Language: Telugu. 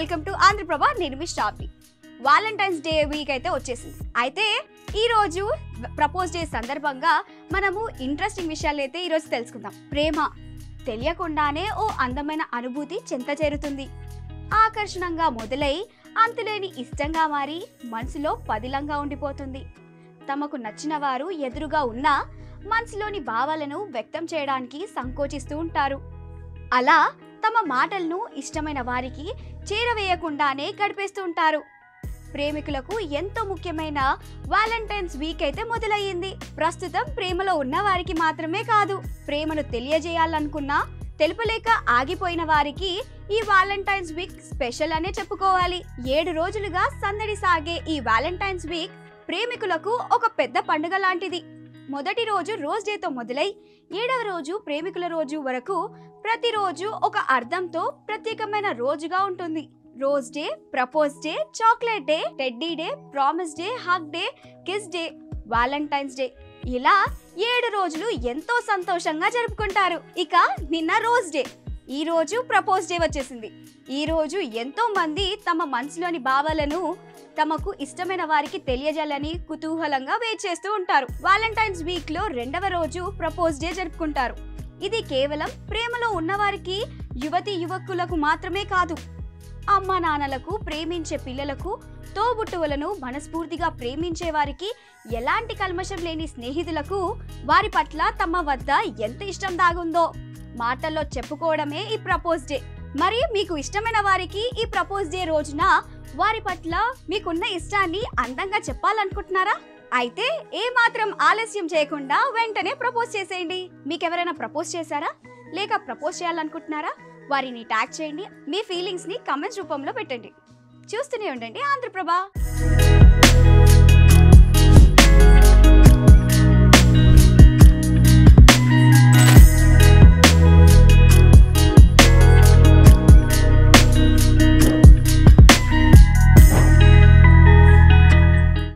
Welcome to Andhra Prabha. నేను మీ షాపి. వాలంటైన్స్ డే వీక్ అయితే వచ్చేసింది. అయితే ఈ రోజు ప్రపోజ్ డే సందర్భంగా మనము ఇంట్రెస్టింగ్ విషయాలు అయితే ఈరోజు తెలుసుకుందాం. ప్రేమ తెలియకుండానే ఓ అందమైన అనుభూతి చెంత చేరుతుంది. ఆకర్షణంగా మొదలై అంతులేని ఇష్టంగా మారి మనసులో పదిలంగా ఉండిపోతుంది. తమకు నచ్చిన వారు ఎదురుగా ఉన్నా మనసులోని భావాలను వ్యక్తం చేయడానికి సంకోచిస్తూ ఉంటారు. అలా తమ మాటలను ఇష్టమైన వారికి చేరవేయకుండానే గడిపేస్తూ ఉంటారు. ప్రేమికులకు ఎంతో ముఖ్యమైన వాలంటైన్స్ వీక్ అయితే మొదలయ్యింది. ప్రస్తుతం ప్రేమలో ఉన్న వారికి మాత్రమే కాదు, ప్రేమను తెలియజేయాలనుకున్నా తెలుపలేక ఆగిపోయిన వారికి ఈ వాలంటైన్స్ వీక్ స్పెషల్ అనే చెప్పుకోవాలి. 7 రోజులుగా సందడి సాగే ఈ వాలంటైన్స్ వీక్ ప్రేమికులకు ఒక పెద్ద పండుగ లాంటిది. మొదటి రోజు రోజ్ డేతో మొదలై 7వ రోజు ప్రేమికుల రోజు వరకు ప్రతిరోజు ఒక అర్థంతో ప్రత్యేకమైన రోజుగా ఉంటుంది. Rose day, propose day, chocolate day, teddy day, promise day, hug day, kiss day, Valentine's day, ఇలా 7 రోజులు ఎంతో సంతోషంగా జరుపుకుంటారు. ఇక నిన్న రోజ్ డే, ఈ రోజు ప్రపోజ్ డే వచ్చేసింది. ఈ రోజు ఎంతో మంది తమ మనసులోని భావాలను తమకు ఇష్టమైన వారికి తెలియజేయాలని కుతూహలంగా వెయిట్ చేస్తూ ఉంటారు. వాలంటైన్స్ వీక్ లో 2వ రోజు ప్రపోజ్ డే జరుపుకుంటారు. ఇది కేవలం ప్రేమలో ఉన్నవారికి, యువతి యువకులకు మాత్రమే కాదు, అమ్మా నాన్నలకు, ప్రేమించే పిల్లలకు, తోబుట్టువులను మనస్ఫూర్తిగా ప్రేమించే వారికి, ఎలాంటి కల్మషం లేని స్నేహితులకు వారి పట్ల తమ వద్ద ఎంత ఇష్టం దాగుందో మాటల్లో చెప్పుకోవడమే ఈ ప్రపోజ్ డే. మరి మీకు ఇష్టమైన వారికి ఈ ప్రపోజ్ డే రోజున వారి పట్ల మీకున్న ఇష్టాన్ని అందంగా చెప్పాలనుకుంటున్నారా? అయితే ఏ మాత్రం ఆలస్యం చేయకుండా వెంటనే ప్రపోజ్ చేసేయండి. మీకెవరైనా ప్రపోజ్ చేశారా, లేక ప్రపోజ్ చేయాలనుకుంటున్నారా? వారిని ట్యాగ్ చేయండి. మీ ఫీలింగ్స్ ని కామెంట్స్ రూపంలో పెట్టండి. చూస్తూనే ఉండండి ఆంధ్రప్రభ.